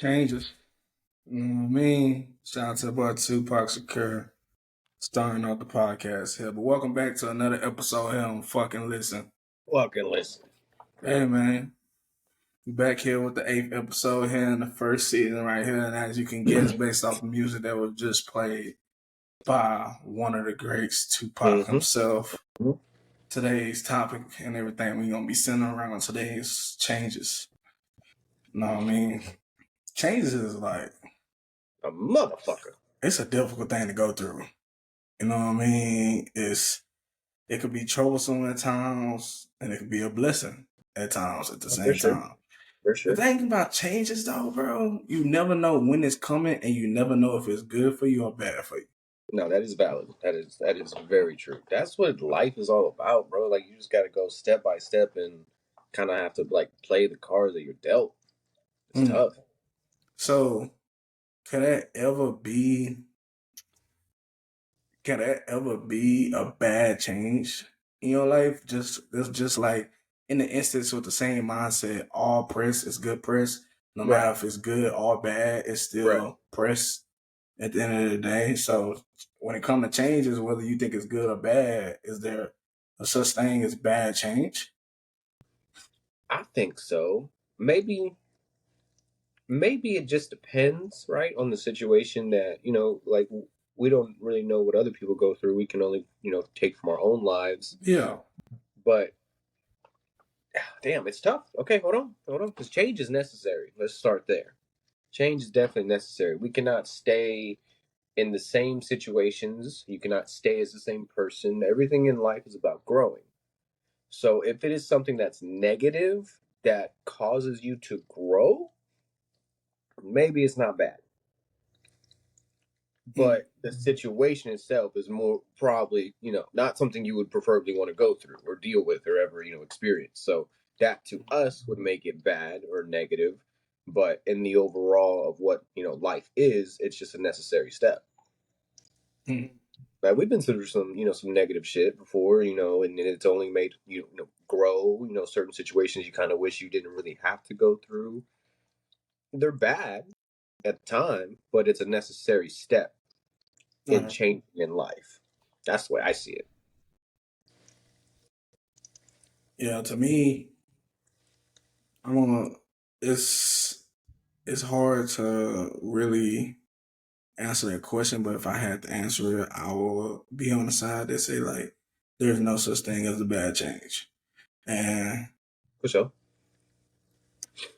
Changes. You know what I mean? Shout out to the boy Tupac Shakur starting off the podcast here. But welcome back to another episode here on Fucking Listen. Fucking listen. Hey man. We back here with the 8th episode here in the first season right here. And as you can guess, based off the music that was just played by one of the greats, Tupac himself. Today's topic and everything we're gonna be centering around today's changes. You know what I mean? Changes is like a motherfucker. It's a difficult thing to go through. You know what I mean? It could be troublesome at times, and it could be a blessing at times at the same time. For sure. The thing about changes, though, bro, you never know when it's coming, and you never know if it's good for you or bad for you. No, that is valid. That is very true. That's what life is all about, bro. Like, you just got to go step by step and kind of have to like play the cards that you're dealt. It's tough. So, can that ever be a bad change in your life? Just like in the instance with the same mindset, all press is good press. No matter if it's good or bad, it's still press at the end of the day. So when it comes to changes, whether you think it's good or bad, is there a such thing as bad change? I think so. Maybe it just depends, right, on the situation that, like we don't really know what other people go through. We can only, take from our own lives. Yeah. But damn, it's tough. Okay, hold on. Because change is necessary. Let's start there. Change is definitely necessary. We cannot stay in the same situations. You cannot stay as the same person. Everything in life is about growing. So if it is something that's negative that causes you to grow, maybe it's not bad. But the situation itself is more probably, not something you would preferably want to go through or deal with or ever, experience. So that to us would make it bad or negative. But in the overall of what, life is, it's just a necessary step. Like, we've been through some, some negative shit before, and it's only made you grow, certain situations you kind of wish you didn't really have to go through. They're bad at the time, but it's a necessary step in changing in life. That's the way I see it. Yeah, to me, it's hard to really answer that question, but if I had to answer it, I will be on the side that say like there's no such thing as a bad change. And for sure,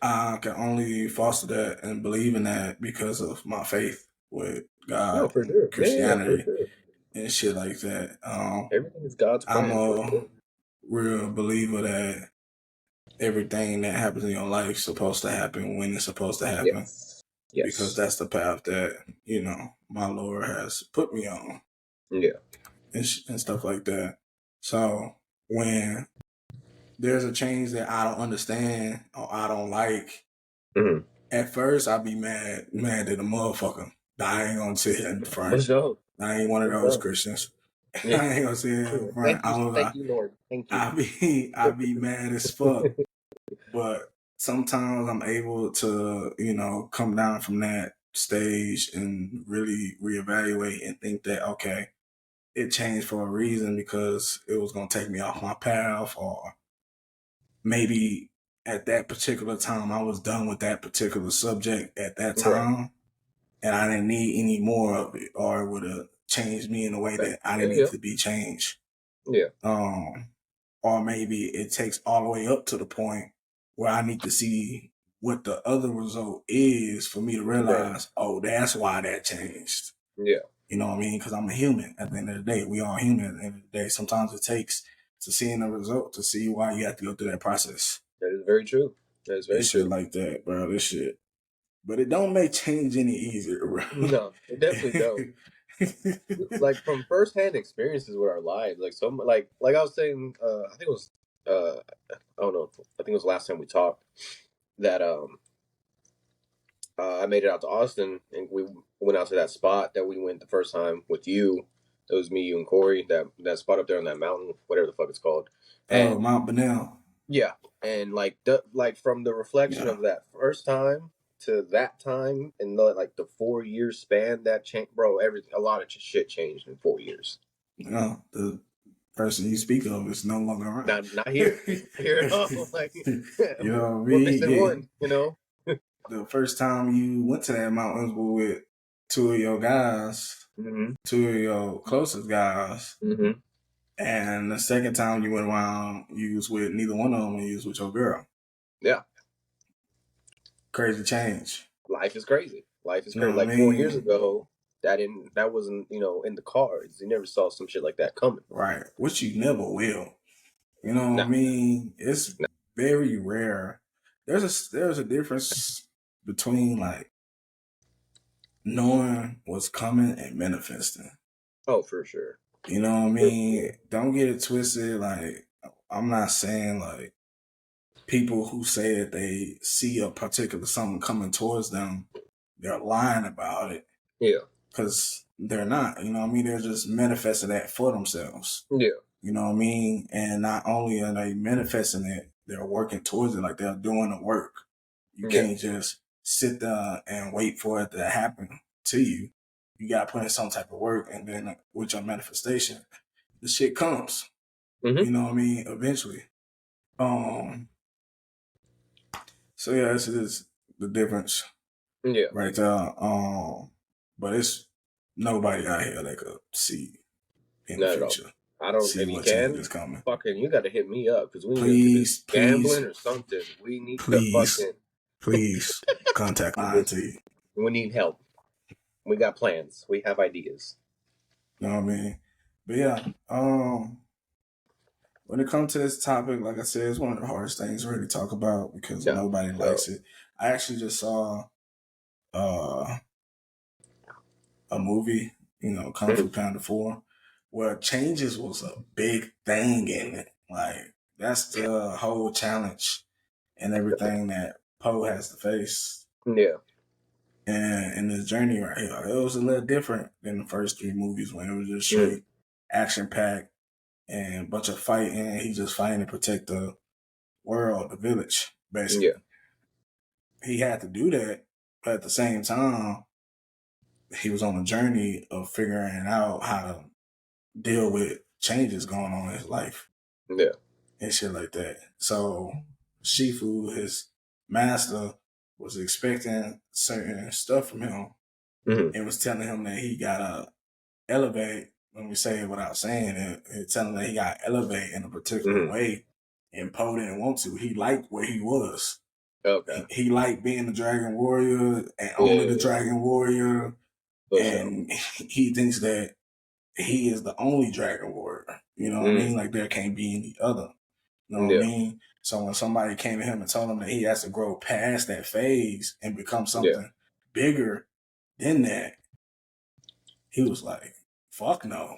I can only foster that and believe in that because of my faith with God, for sure. Christianity, and shit like that. Everything is God's plan. I'm a real believer that everything that happens in your life is supposed to happen when it's supposed to happen. Yes. Because that's the path that, my Lord has put me on. Yeah. And stuff like that. So when there's a change that I don't understand or I don't like, at first I'd be mad at a motherfucker. I ain't gonna sit here in front. I ain't one of those Christians. I ain't gonna sit here in front. Thank you, Lord. Thank you. I be mad as fuck. But sometimes I'm able to, come down from that stage and really reevaluate and think that, okay, it changed for a reason because it was going to take me off my path, or maybe at that particular time I was done with that particular subject at that time and I didn't need any more of it, or it would have changed me in a way that I didn't need to be changed. Yeah. Or maybe it takes all the way up to the point where I need to see what the other result is for me to realize, oh, that's why that changed. Yeah. You know what I mean? Because I'm a human at the end of the day. We are human at the end of the day. Sometimes it takes to seeing the result to see why you have to go through that process. That is very true. That is very true. Shit like that, bro. This shit. But it don't make change any easier, bro. No, it definitely don't. Like, from firsthand experiences with our lives, like I was saying, I think it was, I don't know, I think it was the last time we talked that I made it out to Austin and we went out to that spot that we went the first time with you. It was me, you, and Corey. That spot up there on that mountain, whatever the fuck it's called. And Mount Bonnell. Yeah, and like from the reflection of that first time to that time and like the 4 year span that changed, bro. A lot of shit changed in 4 years. The person you speak of is no longer around. Not here. Here at all. Like, you know what I we're mean? missing one. You know. The first time you went to that mountains was with two of your guys, two of your closest guys, and the second time you went around, you was with neither one of them, and you was with your girl. Yeah. Crazy change. Life is crazy. Life is crazy. You know what Like I mean? 4 years ago, that wasn't, in the cards. You never saw some shit like that coming. Right. Which you never will. You know what I mean? It's very rare. There's a difference between like knowing what's coming and manifesting. Oh, for sure. You know what I mean? Don't get it twisted. Like, I'm not saying like people who say that they see a particular something coming towards them, they're lying about it. Yeah. Because they're not. You know what I mean? They're just manifesting that for themselves. Yeah. You know what I mean? And not only are they manifesting it, they're working towards it, like they're doing the work. You can't just sit there and wait for it to happen to you. You got to put in some type of work, and then with your manifestation, the shit comes. You know what I mean? Eventually. So yeah, this is the difference. Yeah. Right there. But it's nobody out here that could see in the future. I don't. See if you what can, change is coming. Fucking, you got to hit me up because we need to do gambling or something. We need to fucking. Please contact line to you. We need help. We got plans. We have ideas. You know what I mean? But yeah, when it comes to this topic, like I said, it's one of the hardest things to really talk about because nobody likes it. I actually just saw a movie, Kung Fu Panda 4, where changes was a big thing in it. Like, that's the whole challenge and everything that Poe has to face. Yeah. And in this journey right here, it was a little different than the first 3 movies when it was just straight action-packed and a bunch of fighting. He just fighting to protect the world, the village, basically. Yeah. He had to do that, but at the same time, he was on a journey of figuring out how to deal with changes going on in his life. Yeah. And shit like that. So Shifu, his master, was expecting certain stuff from him and was telling him that he gotta elevate. When we say it without saying it, it's telling him that he gotta elevate in a particular way. And Poe didn't want to. He liked where he was. Okay. He liked being the Dragon Warrior and only the Dragon Warrior. And he thinks that he is the only Dragon Warrior. You know what I mean? Like, there can't be any other. You know what I mean? So when somebody came to him and told him that he has to grow past that phase and become something bigger than that, he was like, fuck no.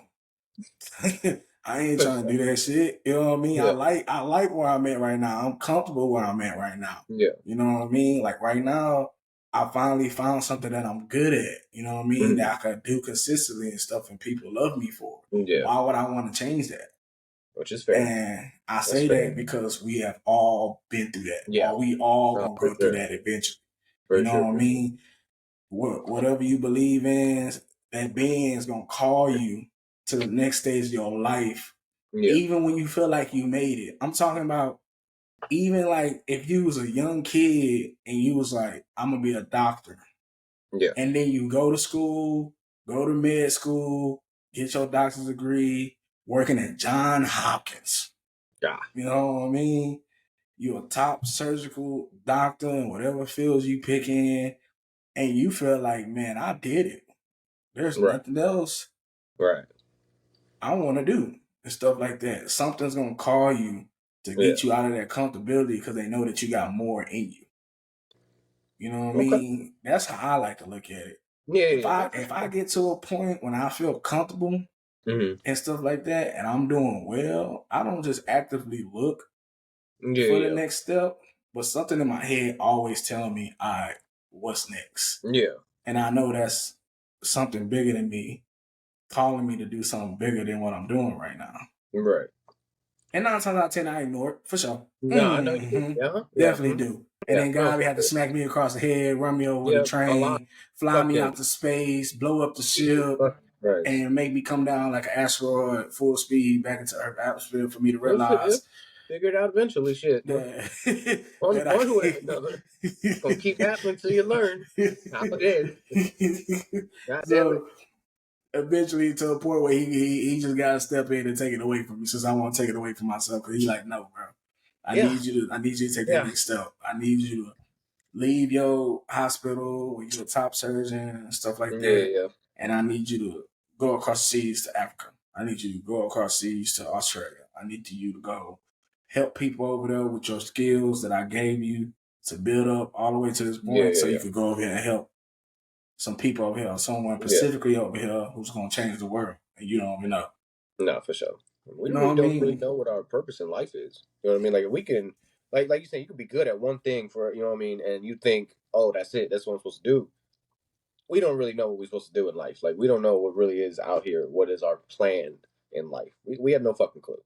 I ain't trying to do that shit. You know what I mean? Yeah. I like where I'm at right now. I'm comfortable where I'm at right now. Yeah. You know what I mean? Like, right now, I finally found something that I'm good at. You know what I mean? That I can do consistently and stuff, and people love me for. Yeah. Why would I want to change that? Which is fair. And I say that because we have all been through that. Yeah. Or we all gonna go through that eventually. You know what I mean? Whatever you believe in, that being's gonna call you to the next stage of your life. Yeah. Even when you feel like you made it. I'm talking about even like if you was a young kid and you was like, I'm gonna be a doctor. Yeah. And then you go to school, go to med school, get your doctor's degree, working at Johns Hopkins. Yeah. You know what I mean? You're a top surgical doctor in whatever fields you pick in, and you feel like, man, I did it. There's nothing else I want to do and stuff like that. Something's going to call you to get you out of that comfortability because they know that you got more in you. You know what I mean? That's how I like to look at it. Yeah. If I get to a point when I feel comfortable and stuff like that, and I'm doing well, I don't just actively look for the next step, but something in my head always telling me, all right, what's next? Yeah. And I know that's something bigger than me, calling me to do something bigger than what I'm doing right now. Right. And 9 times out of 10, I ignore it, for sure. No, I know you do. Definitely do. And then God no, would have to smack me across the head, run me over with a a lot. train, fly Fuck me them. out to space, blow up the ship, Right. and make me come down like an asteroid full speed back into Earth atmosphere for me to realize. Figure it out eventually, shit. One way or another. It's gonna keep happening until you learn how it is. God damn it. Eventually to a point where he just gotta step in and take it away from me, since I want to take it away from myself, because he's like, no, bro. I need you to take that next step. I need you to leave your hospital where you're a top surgeon and stuff like that. Yeah. And I need you to go across the seas to Africa. I need you to go across the seas to Australia. I need you to go help people over there with your skills that I gave you to build up all the way to this point, so you could go over here and help some people over here, someone specifically over here who's going to change the world, and you don't even know. No, for sure. We don't really know what our purpose in life is. You know what I mean? Like, if we can, like you said, you could be good at one thing for, you know what I mean, and you think, oh, that's it, that's what I'm supposed to do. We don't really know what we're supposed to do in life. Like, we don't know what really is out here. What is our plan in life? We have no fucking clue.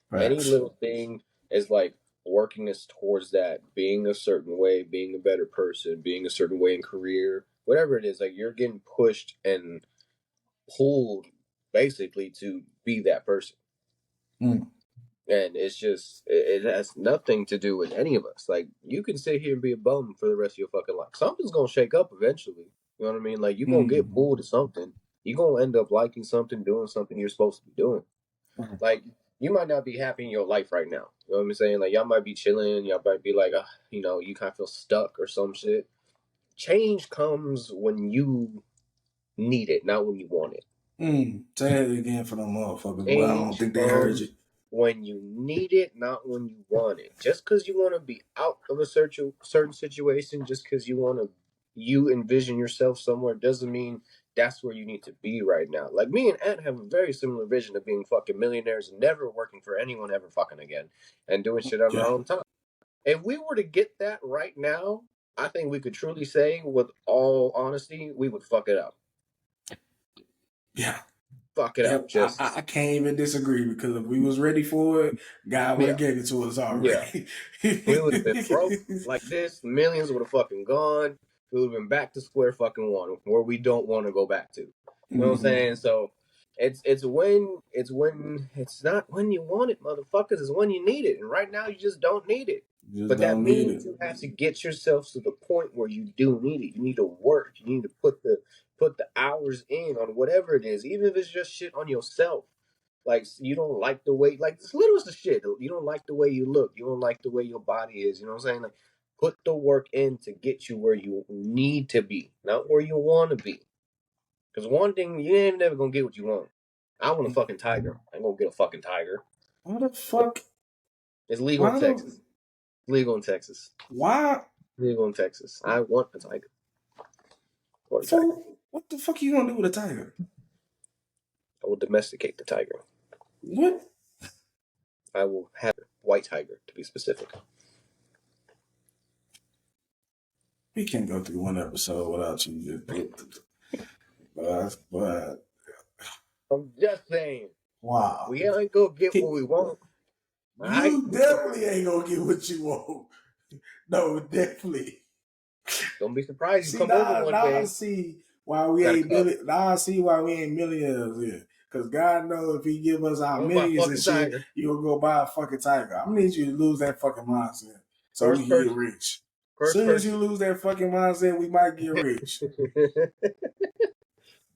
Right. Any little thing is like working us towards that, being a certain way, being a better person, being a certain way in career, whatever it is. Like, you're getting pushed and pulled basically to be that person. And it's just, it has nothing to do with any of us. Like, you can sit here and be a bum for the rest of your fucking life. Something's gonna shake up eventually. You know what I mean? Like, you're gonna get pulled to something. You're gonna end up liking something, doing something you're supposed to be doing. Like, you might not be happy in your life right now. You know what I'm saying? Like, y'all might be chilling. Y'all might be like, you know, you kind of feel stuck or some shit. Change comes when you need it, not when you want it. Say it again for the motherfuckers. Well, I don't think they heard you. When you need it, not when you want it. Just because you want to be out of a certain situation, just because you envision yourself somewhere, doesn't mean that's where you need to be right now. Like, me and Ant have a very similar vision of being fucking millionaires and never working for anyone ever fucking again and doing shit on our own time. If we were to get that right now, I think we could truly say, with all honesty, we would fuck it up. Yeah. Fuck it up. Just I can't even disagree, because if we was ready for it, God would have gave it to us already. We would have been broke like this. Millions would have fucking gone. We would have been back to square fucking one, where we don't want to go back to. You know what I'm saying? So it's not when you want it, motherfuckers. It's when you need it, and right now you just don't need it. But that means you have to get yourself to the point where you do need it. You need to work. You need to put the hours in on whatever it is, even if it's just shit on yourself. Like, you don't like the way, like, this littlest of shit. You don't like the way you look. You don't like the way your body is. You know what I'm saying? Like, put the work in to get you where you need to be, not where you want to be. Because one thing, you ain't never gonna get what you want. I want a fucking tiger. I ain't gonna get a fucking tiger. What the fuck? It's legal in Texas. Legal in Texas. Why? Legal in Texas. I want a tiger. What the fuck are you gonna do with a tiger? I will domesticate the tiger. What? I will have a white tiger, to be specific. We can't go through one episode without you but I'm just saying. Wow. We ain't gonna get what we want. You definitely ain't gonna get what you want. No, definitely. Don't be surprised you come over one day. I see why we ain't millionaires here. Because God knows if He give us our millions and shit, you'll go buy a fucking tiger. I'm gonna need you to lose that fucking mindset so we can get rich. As soon as you lose that fucking mindset, we might get rich.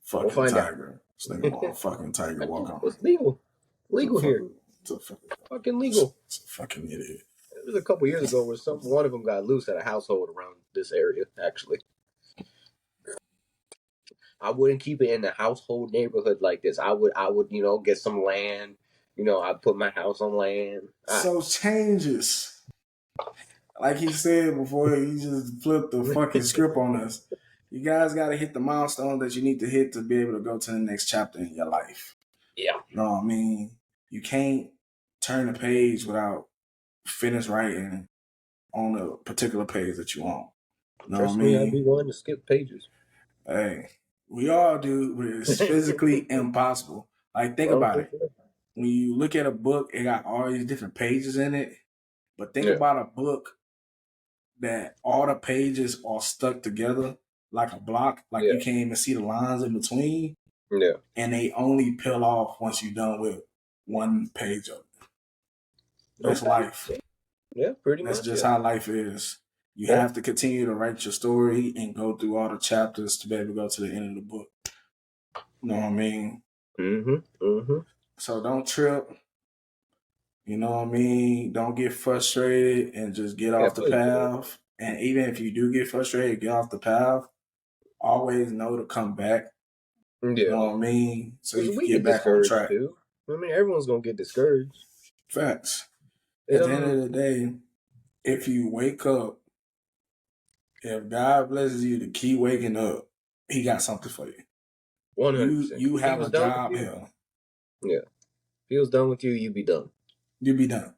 Fucking tiger. This nigga want a fucking tiger walk on. It's legal. Legal here. Fucking legal. It's a fucking idiot. It was a couple years ago where one of them got loose at a household around this area, actually. I wouldn't keep it in the household neighborhood like this. I would, you know, get some land. You know, I'd put my house on land. So changes. Like he said before, he just flipped the fucking script on us. You guys got to hit the milestone that you need to hit to be able to go to the next chapter in your life. Yeah. You know what I mean? You can't turn the page without finish writing on a particular page that you want. You know what I mean? I'd be willing to skip pages. Hey, we all do, but it's physically impossible. Like, think about it. when you look at a book, it got all these different pages in it. But think Yeah. about a book that all the pages are stuck together like a block, like Yeah. you can't even see the lines in between, Yeah. and they only peel off once you're done with one page of it. That's Okay. life. Yeah, pretty That's much. just Yeah. how life is. You Yeah. have to continue to write your story and go through all the chapters to be able to go to the end of the book. You know what I mean? Mm-hmm. Mm-hmm. So don't trip. You know what I mean? Don't get frustrated and just get Yeah, off the please. path. And even if you do get frustrated, get off the path. Always know to come back. You Yeah. know what I mean? So you Because can we get get back on discouraged track. too. I mean, everyone's gonna get discouraged. Facts. It At the end of the day, if you wake up, if God blesses you to keep waking up, He got something for you. 100%. You If he have was a done with job you, here. yeah. If he was done with you, you'd be done. You'll be done.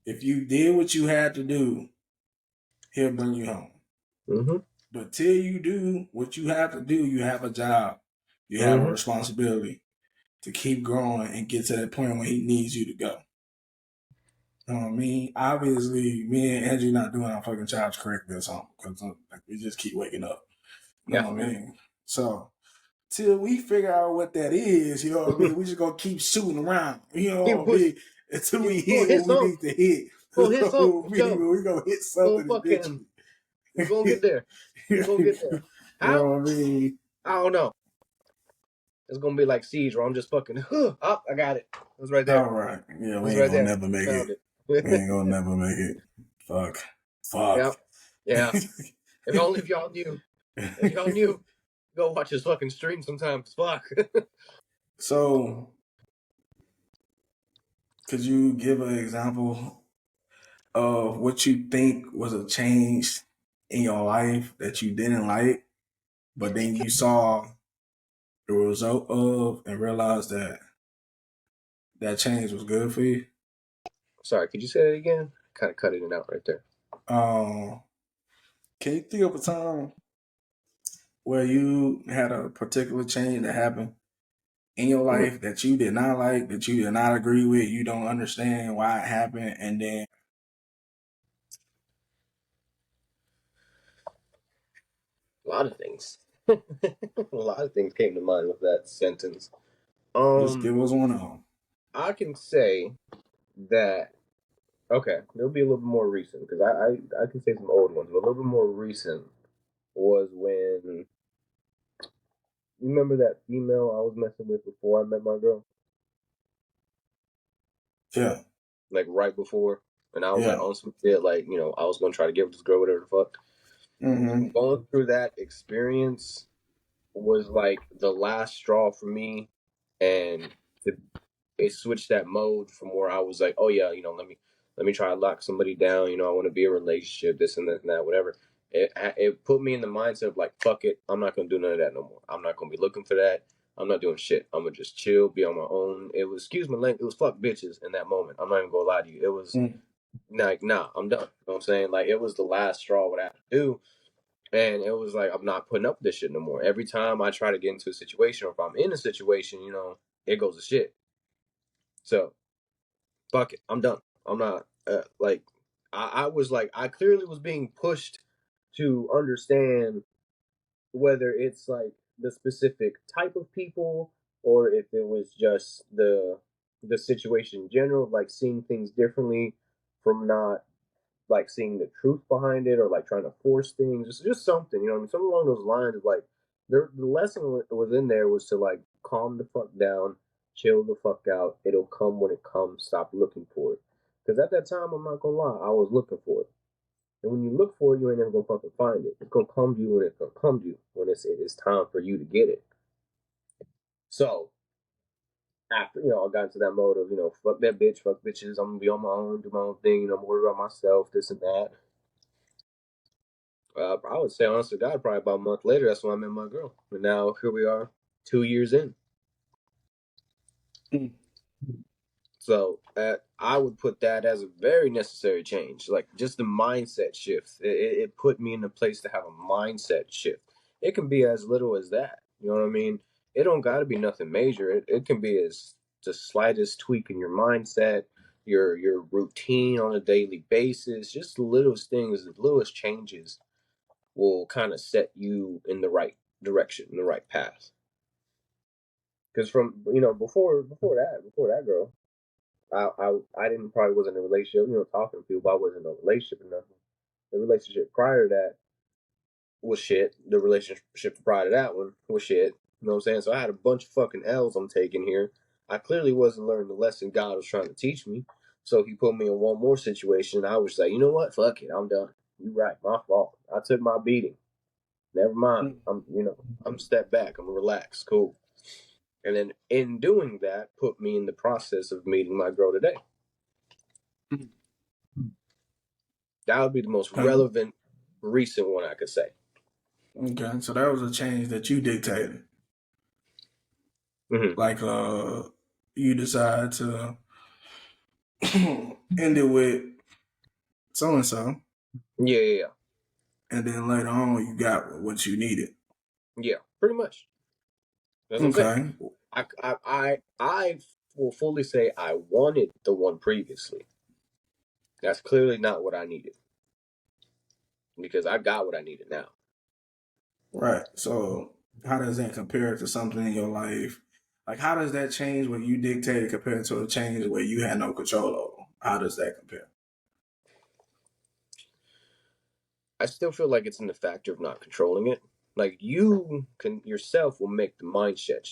If you did what you had to do, He'll bring you home. Mm-hmm. But till you do what you have to do, you have a job. You have a responsibility to keep growing and get to that point where He needs you to go. You know what I mean? Obviously, me and Andrew not doing our fucking jobs correctly or something because like, we just keep waking up. You know what I mean? So till we figure out what that is, you know what I mean? We just gonna keep shooting around. You know what I mean? Until we hit what we need to hit. We'll hit something. We're gonna hit something eventually. We're gonna get there. We're gonna get there. You know what I mean? I don't know. It's gonna be like Siege where I'm just fucking I got it. It was right there. All right. Yeah, we It ain't right gonna there. never make Found it. We ain't gonna never make it. Fuck. Yeah. If only if y'all knew. If y'all knew, go watch his fucking stream sometimes. Fuck. So, could you give an example of what you think was a change in your life that you didn't like, but then you saw the result of and realized that that change was good for you? Sorry, could you say that again? Kind of cut it out right there. Can you think of a time where you had a particular change that happened in your life that you did not like, that you did not agree with, you don't understand why it happened, and then A lot of things. A lot of things came to mind with that sentence. just give us one of them. I can say that. Okay, it'll be a little bit more recent because I can say some old ones, but a little bit more recent was when you remember that female I was messing with before I met my girl. Yeah. Like right before, and I was like on some shit, like I was gonna try to get with this girl, whatever the fuck. Mm-hmm. Going through that experience was like the last straw for me, and it switched that mode from where I was like, oh yeah, let me try to lock somebody down. I want to be in a relationship, this and that, whatever. It put me in the mindset of like, fuck it, I'm not gonna do none of that no more. I'm not gonna be looking for that. I'm not doing shit. I'm gonna just chill, be on my own. It was, excuse my language, it was fuck bitches in that moment. I'm not even gonna lie to you. It was like, nah, I'm done. You know what I'm saying? Like, it was the last straw what I had to do. And it was like, I'm not putting up with this shit no more. Every time I try to get into a situation, or if I'm in a situation, it goes to shit. So, fuck it, I'm done. I'm not, like, I was like, I clearly was being pushed to understand whether it's like the specific type of people or if it was just the situation in general, like seeing things differently from not like seeing the truth behind it or like trying to force things, just something, I mean, something along those lines of like the lesson was in there was to like calm the fuck down, chill the fuck out. It'll come when it comes. Stop looking for it. Because at that time, I'm not gonna lie, I was looking for it. And when you look for it, you ain't never gonna fucking find it. It's gonna come to you when it's gonna come to you when it's time for you to get it. So after I got into that mode of fuck that bitch, fuck bitches. I'm gonna be on my own, do my own thing. I'm worried about myself, this and that. I would say, honestly, God, probably about a month later, that's when I met my girl. And now here we are, 2 years in. So I would put that as a very necessary change, like just the mindset shift. It put me in a place to have a mindset shift. It can be as little as that. You know what I mean? It don't got to be nothing major. It can be as the slightest tweak in your mindset, your routine on a daily basis, just the littlest things, the littlest changes will kind of set you in the right direction, in the right path. Because from before that girl, I didn't probably wasn't in a relationship, talking to people, I wasn't in a relationship or nothing. The relationship prior to that was shit. The relationship prior to that one was shit. You know what I'm saying? So I had a bunch of fucking L's I'm taking here. I clearly wasn't learning the lesson God was trying to teach me. So he put me in one more situation. I was like, you know what? Fuck it. I'm done. You right. My fault. I took my beating. Never mind. I'm step back. I'm relaxed. Cool. And then in doing that, put me in the process of meeting my girl today. That would be the most relevant, recent one I could say. Okay, so that was a change that you dictated. Mm-hmm. Like, you decide to end it with so and so. Yeah. And then later on, you got what you needed. Yeah, pretty much. That's what I'm saying. I will fully say I wanted the one previously. That's clearly not what I needed. Because I got what I needed now. Right. So how does that compare to something in your life? Like, how does that change what you dictated compared to a change where you had no control over? How does that compare? I still feel like it's in the factor of not controlling it. Like you can yourself will make the mindset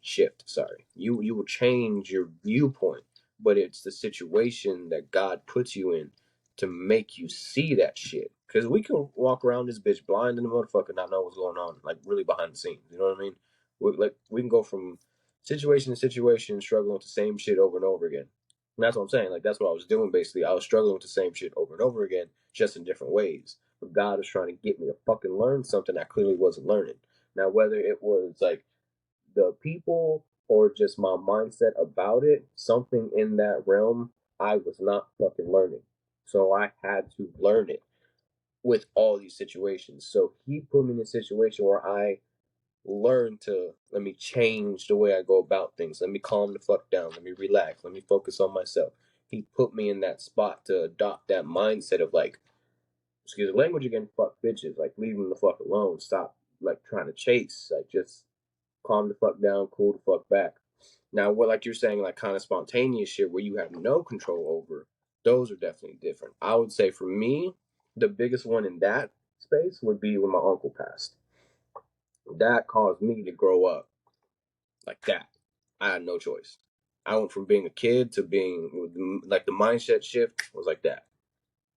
shift. Sorry. You will change your viewpoint, but it's the situation that God puts you in to make you see that shit. Because we can walk around this bitch blind in the motherfucker, not know what's going on, like really behind the scenes. You know what I mean? We can go from situation to situation, struggling with the same shit over and over again. And that's what I'm saying. Like that's what I was doing basically. I was struggling with the same shit over and over again, just in different ways. But God was trying to get me to fucking learn something I clearly wasn't learning. Now, whether it was like the people or just my mindset about it, something in that realm I was not fucking learning. So I had to learn it with all these situations. So he put me in a situation where I learned to let me change the way I go about things. Let me calm the fuck down. Let me relax. Let me focus on myself. He put me in that spot to adopt that mindset of like, excuse the language again, fuck bitches. Like, leave them the fuck alone. Stop, like, trying to chase. Like, just calm the fuck down, cool the fuck back. Now, what, like you're saying, like, kind of spontaneous shit where you have no control over, those are definitely different. I would say for me, the biggest one in that space would be when my uncle passed. That caused me to grow up like that. I had no choice. I went from being a kid to being, like, the mindset shift was like that.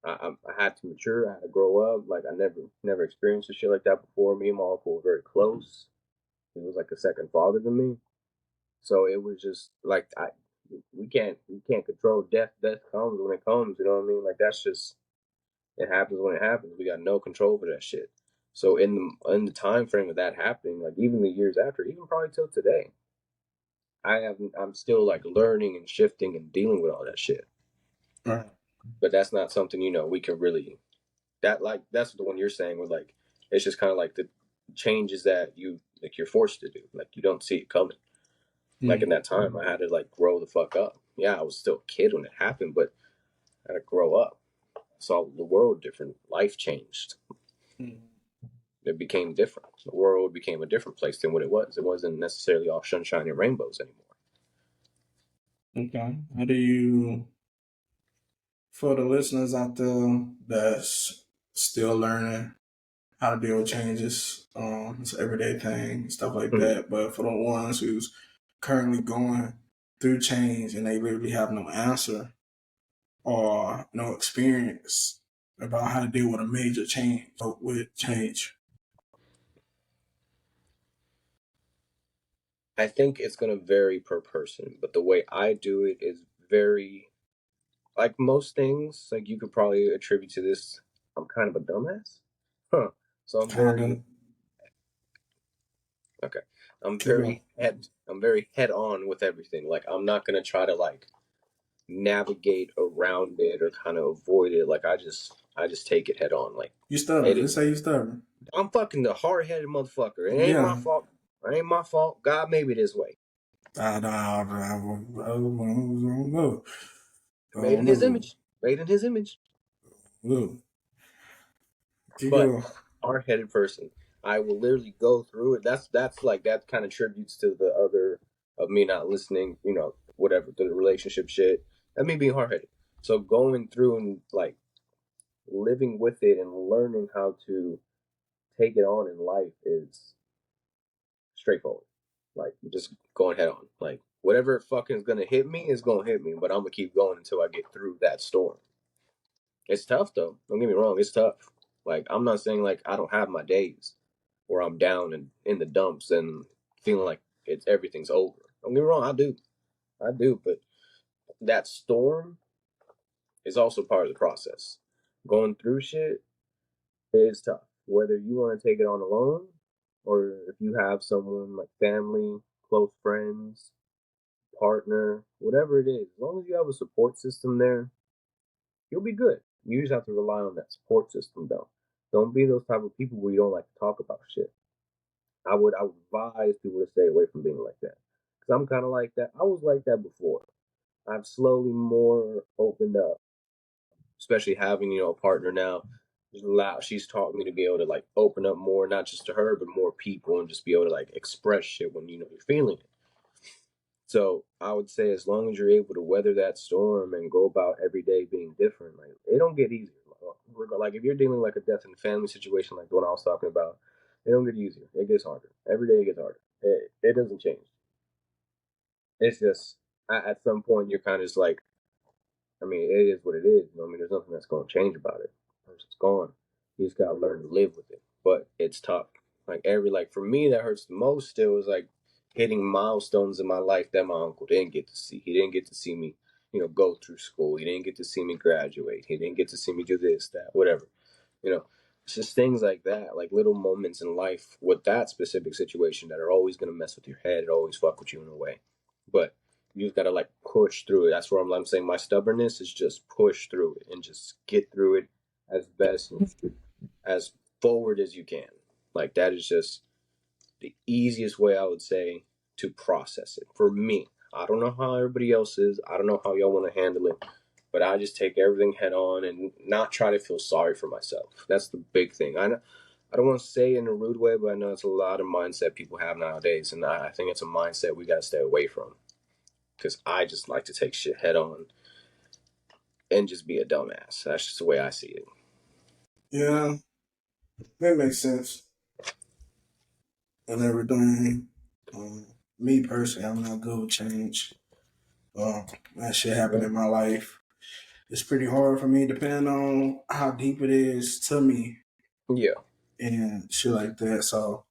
I had to mature. I had to grow up. Like I never experienced a shit like that before. Me and my uncle were very close. He was like a second father to me. So it was just like we can't control death. Death comes when it comes. You know what I mean? Like that's just it happens when it happens. We got no control over that shit. So in the time frame of that happening, like even the years after, even probably till today, I'm still like learning and shifting and dealing with all that shit. Right. But that's not something we can really that's the one you're saying where like it's just kind of like the changes that you're forced to do, like you don't see it coming. Like in that time I had to like grow the fuck up. Yeah, I was still a kid when it happened, but I had to grow up. Saw the world different. Life changed. It became different. The world became a different place than what it was. It wasn't necessarily all sunshine and rainbows anymore. Okay. How do you, for the listeners out there that's still learning how to deal with changes, it's an everyday thing, stuff like that. But for the ones who's currently going through change and they literally have no answer or no experience about how to deal with a major change, I think it's going to vary per person, but the way I do it is very, like most things, like you could probably attribute to this. I'm kind of a dumbass. So I'm very okay. I'm very head on with everything. Like I'm not gonna try to like navigate around it or kind of avoid it. Like I just take it head on. Like you stubborn. Let's say you stubborn. I'm fucking the hard headed motherfucker. It ain't my fault. It ain't my fault. God made me this way. I don't know. Made in his image. Made in his image. Look, keep But going. hard-headed person, I will literally go through it. That's like that kind of tributes to the other of me not listening. Whatever the relationship shit and me being hard-headed. So going through and like living with it and learning how to take it on in life is straightforward. Like just going head on. Like whatever fucking is gonna hit me is gonna hit me, but I'm gonna keep going until I get through that storm. It's tough though. Don't get me wrong, it's tough. Like I'm not saying like I don't have my days where I'm down and in the dumps and feeling like everything's over. Don't get me wrong, I do, but that storm is also part of the process. Going through shit is tough. Whether you want to take it on alone or if you have someone like family, close friends, partner, whatever it is, as long as you have a support system there, you'll be good. You just have to rely on that support system though. Don't be those type of people where you don't like to talk about shit. I would advise people to stay away from being like that. Cause I'm kind of like that. I was like that before. I've slowly more opened up, especially having a partner now. She's taught me to be able to like open up more, not just to her, but more people, and just be able to like express shit when you're feeling it. So I would say as long as you're able to weather that storm and go about every day being different, like it don't get easier. Like if you're dealing like a death in the family situation, like the one I was talking about, it don't get easier. It gets harder. Every day it gets harder. It doesn't change. It's just at some point you're kind of just like, I mean, it is what it is. I mean, there's nothing that's going to change about it. The person's gone. You just got to learn to live with it. But it's tough. Like for me, that hurts the most still is like hitting milestones in my life that my uncle didn't get to see. He didn't get to see me, go through school. He didn't get to see me graduate. He didn't get to see me do this, that, whatever. You know, it's just things like that, like little moments in life with that specific situation that are always going to mess with your head, always fuck with you in a way. But you just got to like push through it. That's where I'm saying my stubbornness is just push through it and just get through it as best as forward as you can. Like that is just the easiest way I would say to process it for me. I don't know how everybody else is. I don't know how y'all want to handle it, but I just take everything head on and not try to feel sorry for myself. That's the big thing. I don't want to say it in a rude way, but I know it's a lot of mindset people have nowadays, and I think it's a mindset we got to stay away from because I just like to take shit head on and just be a dumbass. That's just the way I see it. Yeah, that makes sense. And everything. Me personally, I'm not good with change. That shit happened in my life. It's pretty hard for me, depending on how deep it is to me Yeah. and shit like that. So,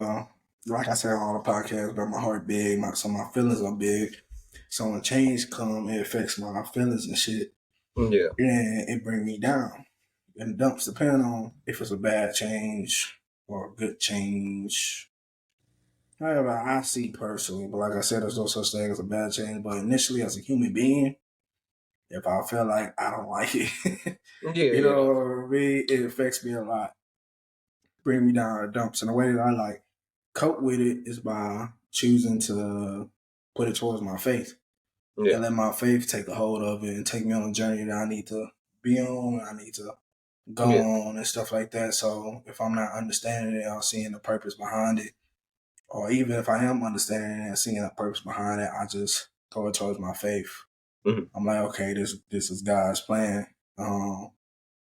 uh, like I said on all the podcasts, but my heart big, so my feelings are big. So when change come, it affects my feelings and shit, Yeah. and it bring me down. And dumps, depending on if it's a bad change or a good change. However, I see personally, but like I said, there's no such thing as a bad change. But initially, as a human being, if I feel like I don't like it, Yeah. you Yeah. know what I mean? It affects me a lot. Bring me down to dumps. And the way that I like cope with it is by choosing to put it towards my faith Yeah. and let my faith take a hold of it and take me on a journey that I need to be on. I need to go Yeah. on and stuff like that. So if I'm not understanding it or seeing the purpose behind it, or even if I am understanding it and seeing the purpose behind it, I just throw it towards my faith. Mm-hmm. I'm like, okay, this is God's plan.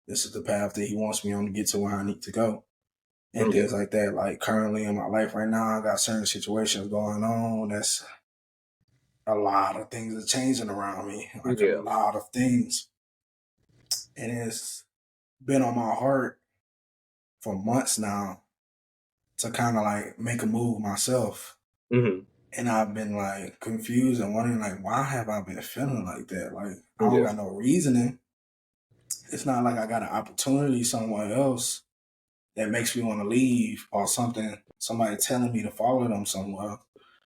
This is the path that He wants me on to get to where I need to go, and Yeah. things like that. Like currently in my life right now, I got certain situations going on. That's a lot of things are changing around me, like a Yeah. lot of things, and it's been on my heart for months now to kind of like make a move myself. Mm-hmm. And I've been like confused and wondering like, why have I been feeling like that? Like I don't Yeah. got no reasoning. It's not like I got an opportunity somewhere else that makes me want to leave or something. Somebody telling me to follow them somewhere.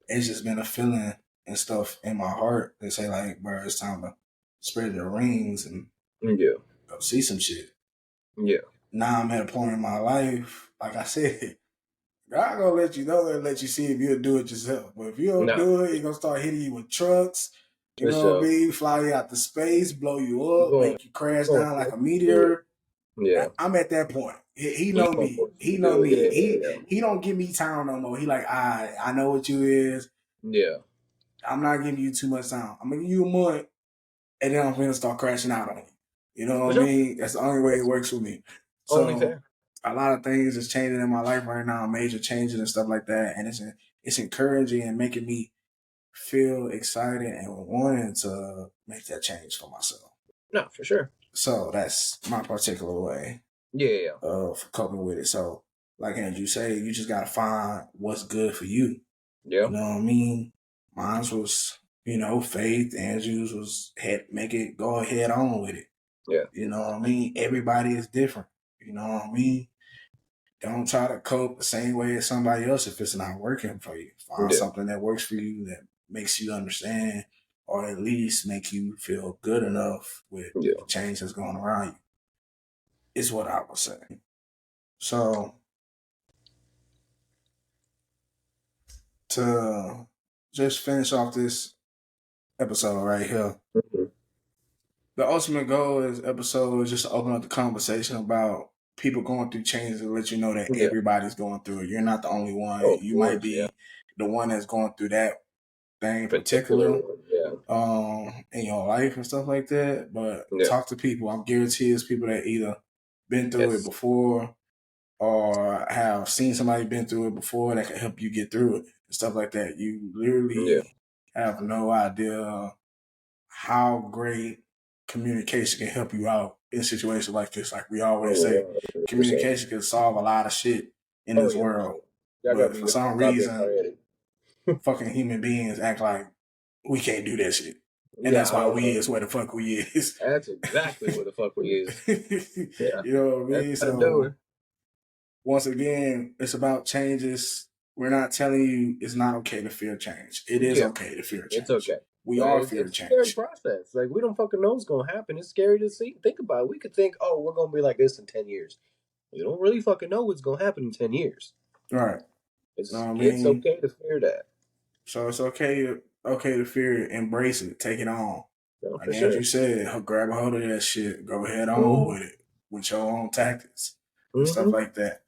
It's just been a feeling and stuff in my heart that say like, bro, it's time to spread your wings and Yeah. go see some shit. Yeah. Now I'm at a point in my life, like I said, God gonna let you know and let you see if you'll do it yourself. But if you don't do it, He's gonna start hitting you with trucks. You know what I mean? Fly you out to space, blow you up, make you crash down like a meteor. Yeah. I'm at that point. He know me. He know me. He don't give me time no more. He like, I know what you is. Yeah. I'm not giving you too much time. I'm gonna give you a month, and then I'm gonna start crashing out on you. You know what I mean? That's the only way it works for me. So a lot of things is changing in my life right now, major changes and stuff like that, and it's encouraging and making me feel excited and wanting to make that change for myself. No, for sure. So that's my particular way. Yeah. Of coping with it. So, like Andrew say, you just gotta find what's good for you. Yeah. You know what I mean? Mine was, faith. Andrew's was go ahead on with it. Yeah. You know what I mean? Everybody is different. You know what I mean? Don't try to cope the same way as somebody else if it's not working for you. Find something that works for you, that makes you understand, or at least make you feel good enough with the change that's going around you. Is what I would say. So to just finish off this episode right here, the ultimate goal of this episode is just to open up the conversation about people going through changes and let you know that everybody's going through it. You're not the only one. You might be the one that's going through that thing in particular in your life and stuff like that. But talk to people. I'm guaranteed it's people that either been through it before or have seen somebody been through it before that can help you get through it and stuff like that. You literally have no idea how great communication can help you out in situations like this. Like we always say, communication can solve a lot of shit in this world. But for some reason, fucking human beings act like we can't do that shit. And that's why we is where the fuck we is. That's exactly where the fuck we is. You know what I mean? So once again, it's about changes. We're not telling you it's not okay to fear change. It is okay to fear change. It's okay. We all fear change. It's a scary process. Like, we don't fucking know what's going to happen. It's scary to think about it. We could think, oh, we're going to be like this in 10 years. We don't really fucking know what's going to happen in 10 years. Right. It's okay to fear that. So it's okay to fear it, embrace it, take it on. Like Andrew said, grab a hold of that shit, go ahead on with it, with your own tactics and stuff like that.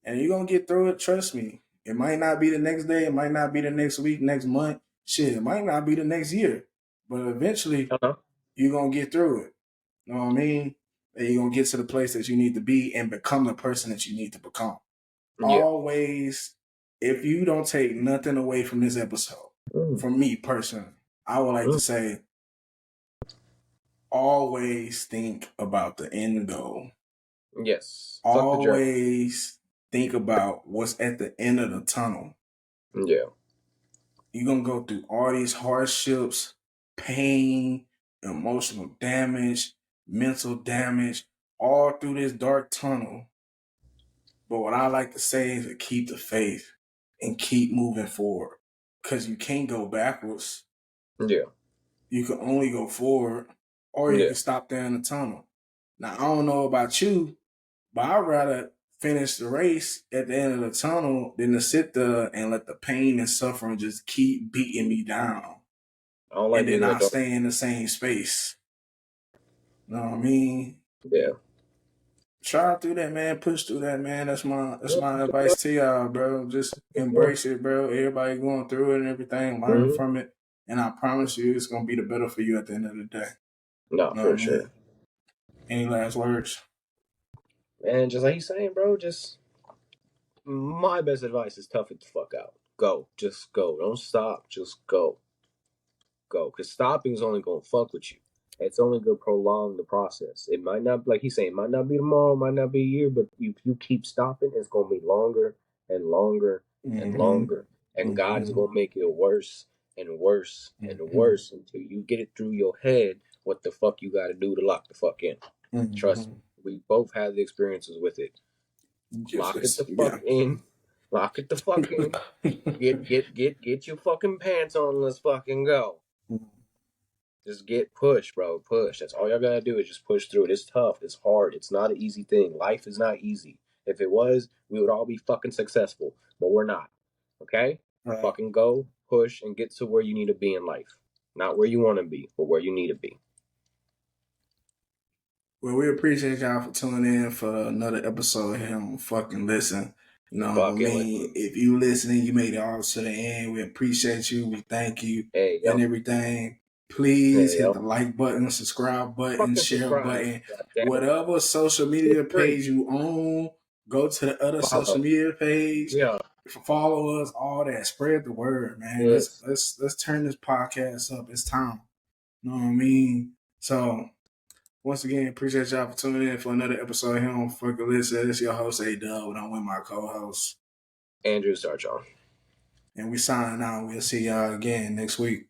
And you're going to get through it, trust me. It might not be the next day, it might not be the next week, next month. Shit, it might not be the next year. But eventually, you're going to get through it. You know what I mean? And you're going to get to the place that you need to be and become the person that you need to become. Yeah. Always, if you don't take nothing away from this episode, from me personally, I would like to say, always think about the end goal. Yes. Always think about what's at the end of the tunnel. Yeah. You're going to go through all these hardships, pain, emotional damage, mental damage, all through this dark tunnel. But what I like to say is to keep the faith and keep moving forward. Because you can't go backwards. Yeah. You can only go forward, or you can stop there in the tunnel. Now, I don't know about you, but I'd rather finish the race at the end of the tunnel than to sit there and let the pain and suffering just keep beating me down. And then I stay in the same space. You know what I mean? Yeah. Try through that, man. Push through that, man. That's my advice to y'all, bro. Just embrace it, bro. Everybody going through it and everything. Learn from it. And I promise you, it's going to be the better for you at the end of the day. No, for sure. Any last words? And just like he's saying, bro, just my best advice is tough it the fuck out. Go. Just go. Don't stop. Just go. Go. Because stopping is only going to fuck with you. It's only going to prolong the process. It might not, like he's saying, it might not be tomorrow, might not be a year, but if you keep stopping, it's going to be longer and longer and longer. And God is going to make it worse and worse and worse until you get it through your head what the fuck you got to do to lock the fuck in. Trust me. We both had the experiences with it. Lock it the fuck in. Lock it the fuck in. Get your fucking pants on. Let's fucking go. Just get push, bro. Push. That's all y'all gotta do is just push through it. It's tough. It's hard. It's not an easy thing. Life is not easy. If it was, we would all be fucking successful, but we're not. Okay? Right. Fucking go, push, and get to where you need to be in life. Not where you want to be, but where you need to be. Well, we appreciate y'all for tuning in for another episode here on Fucking Listen. You know what I mean? If you listening, you made it all to the end. We appreciate you. We thank you and everything. Please hit the like button, subscribe button, share button, whatever social media page you own. Go to the other social media page. Yeah. Follow us, all that. Spread the word, man. Yes. Let's turn this podcast up. It's time. You know what I mean? So once again, appreciate y'all for tuning in for another episode here on Fucking Listen. It's your host, A-Dub, and I'm with my co-host, Andrew Sarchon. And we signing out. We'll see y'all again next week.